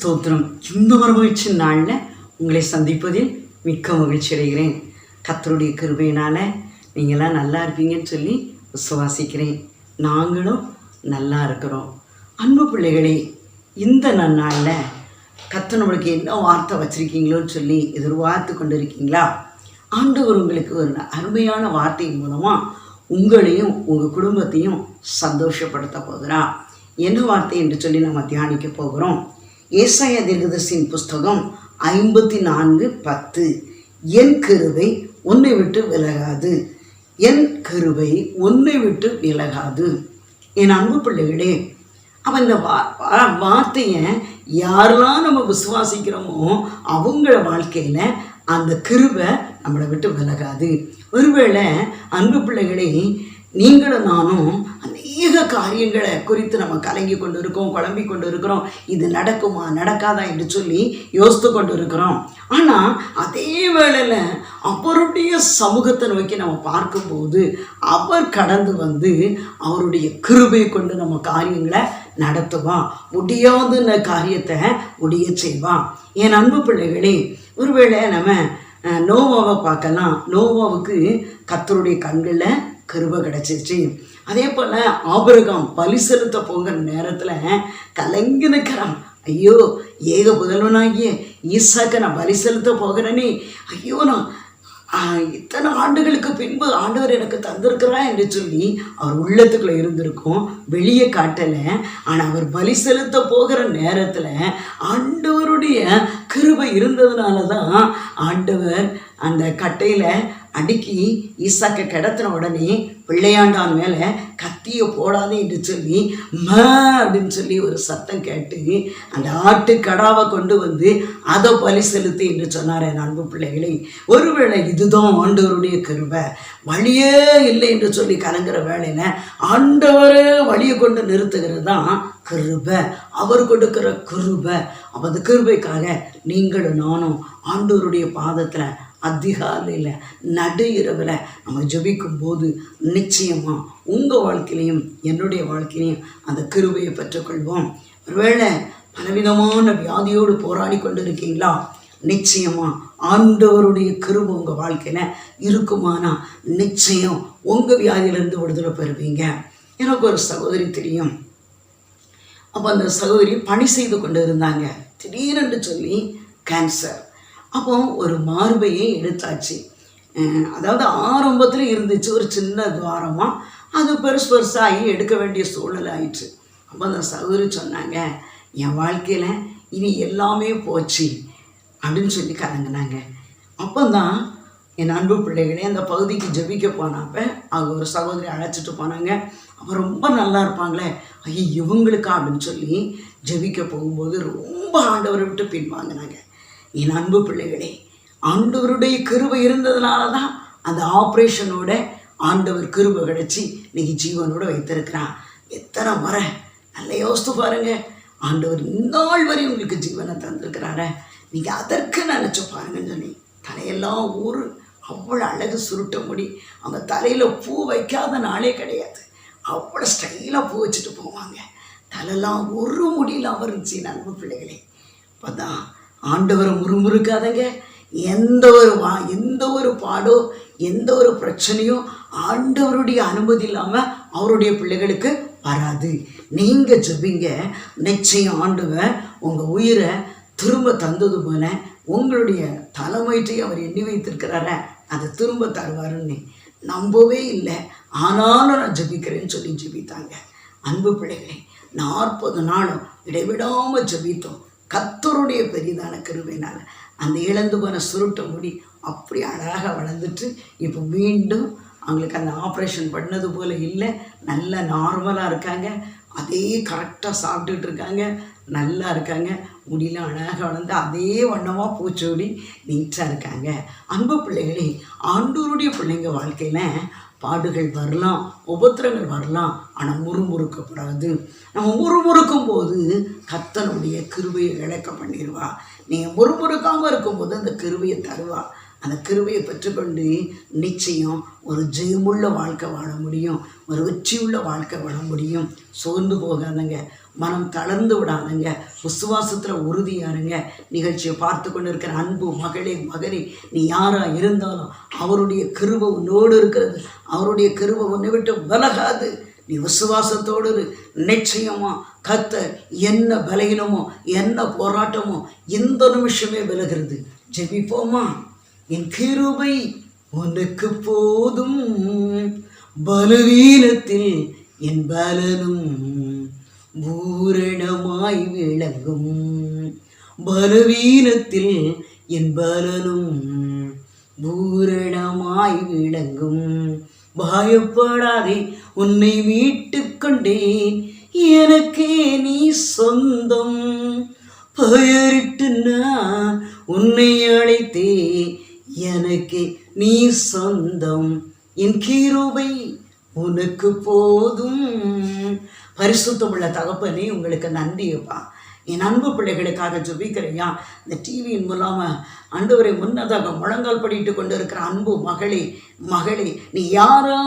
ஸ்தோத்திரம். இந்த ஒரு மகிழ்ச்சி நாளில் உங்களை சந்திப்பதில் மிக்க மகிழ்ச்சி அடைகிறேன். கர்த்தருடைய கிருபையினால் நீங்களாம் நல்லா இருப்பீங்கன்னு சொல்லி விசுவாசிக்கிறேன். நாங்களும் நல்லா இருக்கிறோம். அன்பு பிள்ளைகளே, இந்த நன்னாளில் கர்த்தர் நம்மளுக்கு என்ன வார்த்தை வச்சுருக்கீங்களோன்னு சொல்லி எதிர்பார்த்து கொண்டு இருக்கீங்களா? ஆண்டவர் உங்களுக்கு ஒரு அருமையான வார்த்தையின் மூலமாக உங்களையும் உங்கள் குடும்பத்தையும் சந்தோஷப்படுத்த போகிறா. என்ன வார்த்தை என்று சொல்லி நம்ம தியானிக்க போகிறோம். ஏசாயா தீர்க்கதரிசியின் புஸ்தகம் 54:10. என் கிருபை உன்னை விட்டு விலகாது, என் கிருபை உன்னை விட்டு விலகாது. என் அன்பு பிள்ளைகளே, அவன் இந்த வார்த்தையை யாரெல்லாம் நம்ம விசுவாசிக்கிறோமோ அவங்கள வாழ்க்கையில் அந்த கிருபை நம்மளை விட்டு விலகாது. ஒருவேளை அன்பு பிள்ளைகளே, நீங்களும் நானும் அநேக காரியங்களை குறித்து நம்ம கலங்கி கொண்டு இருக்கோம், குழம்பி கொண்டு இருக்கிறோம். இது நடக்குமா நடக்காதா என்று சொல்லி யோசித்து கொண்டு இருக்கிறோம். ஆனால் அதே வேளையில் அவருடைய சமூகத்தை நோக்கி நம்ம பார்க்கும்போது அவர் கடந்து வந்து அவருடைய கிருபையை கொண்டு நம்ம காரியங்களை நடத்துவான். முடியாதுன்ற காரியத்தை முடிய செய்வான். என் அன்பு பிள்ளைகளே, ஒருவேளை நம்ம நோவாவை பார்க்கலாம். நோவாவுக்கு கர்த்தருடைய கண்களில் கிருபை கிடச்சிருச்சு. அதே போல் ஆபிரகாம் பலி செலுத்த போகிற நேரத்தில் கலங்கி நிற்கிறான். ஐயோ, ஏக புதல்வனாகிய ஈசாக்கை நான் பலி செலுத்த போகிறேனே, ஐயோ நான் இத்தனை ஆண்டுகளுக்கு பின்பு ஆண்டவர் எனக்கு தந்திருக்கிறா என்று சொல்லி அவர் உள்ளத்துக்குள்ளே இருந்திருக்கும், வெளியே காட்டலை. ஆனால் அவர் பலி செலுத்த போகிற நேரத்தில் ஆண்டவருடைய கிருபை இருந்ததுனால தான் ஆண்டவர் அந்த கட்டையில் அடுக்கி ஈசாக்கை கிடத்தின உடனே பிள்ளையாண்டான் மேலே கத்தியை போடாதே என்று சொல்லி அப்படின்னு சொல்லி ஒரு சத்தம் கேட்டு அந்த ஆட்டுக்கடாவை கொண்டு வந்து அதை பலி செலுத்து என்று சொன்னார். என் அன்பு பிள்ளைகளே, ஒருவேளை இதுதான் ஆண்டவருடைய கிருபை, வழியே இல்லை என்று சொல்லி கலங்குற வேலையில் ஆண்டவரே வழியை கொண்டு நிறுத்துகிறது தான் கிருபை, அவர் கொடுக்கிற கிருபை. அப்போ அந்த கிருபைக்காக நீங்களும் நானும் ஆண்டவருடைய பாதத்தில் அதிகாலையில் நடு இரவில் நம்ம ஜெபிக்கும் போது நிச்சயமாக உங்கள் வாழ்க்கையிலையும் என்னுடைய வாழ்க்கையிலையும் அந்த கிருபையை பெற்றுக்கொள்வோம். ஒருவேளை பலவிதமான வியாதியோடு போராடி கொண்டு இருக்கீங்களா? நிச்சயமாக ஆண்டவருடைய கிருபை உங்கள் வாழ்க்கையில் இருக்குமானா நிச்சயம் உங்கள் வியாதியிலேருந்து விடுதலை பெறுவீங்க. எனக்கு ஒரு சகோதரி தெரியும். அப்போ அந்த சகோதரி பணி செய்து கொண்டு இருந்தாங்க. திடீரென்று சொல்லி கேன்சர். அப்போ ஒரு மார்பையே எடுத்தாச்சு. அதாவது ஆரம்பத்தில் இருந்துச்சு ஒரு சின்ன துவாரமாக, அது பெருசாகி எடுக்க வேண்டிய சூழ்நிலை ஆயிடுச்சு. அப்போ அந்த சகோதரி சொன்னாங்க, என் வாழ்க்கையில் இனி எல்லாமே போச்சு அப்படின்னு சொல்லி கலங்கினாங்க. அப்போ தான் என் அன்பு பிள்ளைகளே அந்த பகுதிக்கு ஜெபிக்க போனப்ப அவங்க ஒரு சகோதரி அழைச்சிட்டு போனாங்க. அப்போ ரொம்ப நல்லா இருப்பாங்களே, ஐயோ இவங்களுக்கா அப்படின்னு சொல்லி ஜெபிக்க போகும்போது ரொம்ப ஆண்டவரை விட்டு பின்வாங்கினாங்க. என் அன்பு பிள்ளைகளே, ஆண்டவருடைய கிருபை இருந்ததுனால தான் அந்த ஆப்ரேஷனோட ஆண்டவர் கிருபை கிடச்சி இன்னைக்கு ஜீவனோட வைத்திருக்கிறான். எத்தனை முறை நல்லா யோசித்து பாருங்க, ஆண்டவர் இந்த நாள் வரை உங்களுக்கு ஜீவனை தந்திருக்கிறார. நீங்கள் அதற்கு நினச்சி பாருங்கன்னு சொல்லி தலையெல்லாம் ஊர் அவ்வளோ அழகு சுருட்ட முடி. அவங்க தலையில் பூ வைக்காத நாளே கிடையாது. அவ்வளோ ஸ்டைலாக பூ வச்சுட்டு போவாங்க. தலையெல்லாம் ஒரு முடியெல்லாம் இருந்துச்சு. அன்பு பிள்ளைகளே, அப்போ தான் ஆண்டவரை முறுமுறுக்காதங்க. எந்த ஒரு பாடோ எந்த ஒரு பிரச்சனையோ ஆண்டவருடைய அனுமதி இல்லாமல் அவருடைய பிள்ளைகளுக்கு வராது. நீங்கள் ஜெபிங்க, நிச்சயம் ஆண்டவர் உங்கள் உயிரை திரும்ப தந்தது போல உங்களுடைய தலைமையிட்டையும் அவர் எண்ணி வைத்திருக்கிறார, அதை திரும்ப தருவாருன்னு நம்பவே இல்லை. ஆனாலும் நான் ஜெபிக்கிறேன்னு சொல்லி ஜெபித்தாங்க. அன்பு பிள்ளைகளே, 40 நாளும் இடைவிடாமல் ஜெபித்தோம். கர்த்தருடைய பெரிதான கிருபையினால் அந்த இழந்து போன சுருட்ட முடி அப்படி அழகாக வளர்ந்துட்டு இப்போ மீண்டும் அவங்களுக்கு அந்த ஆப்ரேஷன் பண்ணது போல் இல்லை, நல்லா நார்மலாக இருக்காங்க. அதே கரெக்டாக சாப்பிட்டுட்டு இருக்காங்க, நல்லா இருக்காங்க. முடியெல்லாம் அழகாக வளர்ந்து அதே வண்ணமாக பூச்சோடி நீட்டாக இருக்காங்க. அன்பு பிள்ளைகளே, ஆண்டவருடைய பிள்ளைங்க வாழ்க்கையில் பாடுகள் வரலாம், உபத்திரங்கள் வரலாம், ஆனால் முறுமுறுக்கப்படாது. நம்ம முறுமுறுக்கும் போது கர்த்தனுடைய கிருபையை இழக்க பண்ணிடுவா. நீங்கள் முறுமுறுக்காமல் இருக்கும்போது அந்த கிருபையை தருவா. அந்த கிருபையை பெற்றுக்கொண்டு நிச்சயம் ஒரு ஜெயமுள்ள வாழ்க்கை வாழ முடியும், ஒரு வெற்றியுள்ள வாழ்க்கை வாழ முடியும். சோர்ந்து போகாதங்க, மனம் தளர்ந்து விடாதங்க, விசுவாசத்தில் உறுதியாருங்க. நிகழ்ச்சியை பார்த்து கொண்டு இருக்கிற அன்பு மகளே மகனே, நீ யாராக இருந்தாலும் அவருடைய கிருபை உன்னோடு இருக்கிறது. அவருடைய கிருபை உன்னை விட்டு விலகாது. நீ விசுவாசத்தோடு நிச்சயமா கர்த்தர் என்ன பலகீனமோ என்ன போராட்டமோ இந்த நிமிஷமே விலகிறது. ஜெபிப்போமா? என் கிருபை உனக்கு போதும், பலவீனத்தில் என் பலனும் பூரணமாய் விளங்கும். பலவீனத்தில் என் பலனும் பூரணமாய் விளங்கும். பயப்படாதே, உன்னை மீட்டு கொண்டேன், எனக்கே நீ சொந்தம். பெயரிட்டு நான் உன்னை அழைத்தே, எனக்கே நீ சொந்தம். என் கிருபை உனக்கு போதும். பரிசுத்தமுள்ள தகப்பனே, உங்களுக்கு நன்றியப்பா. என் அன்பு பிள்ளைகளுக்காக ஜெபிக்கிறையா. இந்த டிவியின் மூலமாக ஆண்டவரை முன்னதாக முழங்கால் படிட்டு கொண்டு இருக்கிற அன்பு மகளே மகளே, நீ யாரா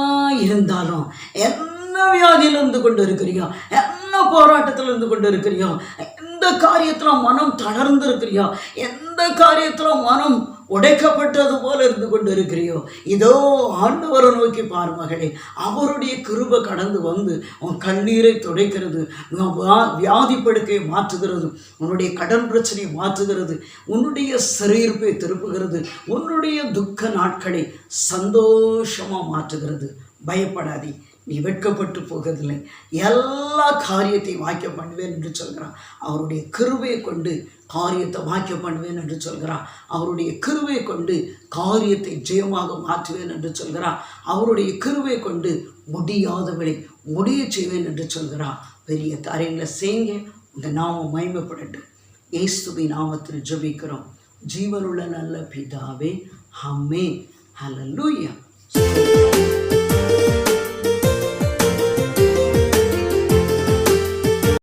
இருந்தாலும், என்ன வியாதியில் இருந்து கொண்டு இருக்கிறியோ, என்ன போராட்டத்தில் இருந்து கொண்டு இருக்கிறியோ, எந்த காரியத்தில் மனம் தளர்ந்து இருக்கிறியோ, எந்த காரியத்தில் மனம் உடைக்கப்பட்டது போல இருந்து கொண்டு இருக்கிறியோ, இதோ ஆண்டவரை நோக்கி பார் மகளே. அவருடைய கிருபை கடந்து வந்து உன் கண்ணீரை துடைக்கிறது, வியாதி படுக்கையை மாற்றுகிறது, உன்னுடைய கடன் பிரச்சனையை மாற்றுகிறது, உன்னுடைய சிறையிருப்பை திருப்புகிறது, உன்னுடைய துக்க நாட்களை சந்தோஷமாக மாற்றுகிறது. பயப்படாதே, நீ வெட்கப்பட்டு போகிறதில்லை. எல்லா காரியத்தையும் வாய்க்க பண்ணுவேன் என்று சொல்கிறான். அவருடைய கிருபையை கொண்டு காரியத்தை வாய்க்க பண்ணுவேன் என்று சொல்கிறான். அவருடைய கிருபையை கொண்டு காரியத்தை ஜெயமாக மாற்றுவேன் என்று சொல்கிறான். அவருடைய கிருபையை கொண்டு முடியாதவளை முடிய செய்வேன் என்று சொல்கிறான். பெரிய காரியங்களை செய்யுங்க, உங்கள் நாமம் மகிமைப்படட்டும். இயேசுவின் நாமத்தில் ஜெபிக்கிறோம் ஜீவனுள்ள நல்ல பிதாவே, ஆமென். ஹல்லேலூயா.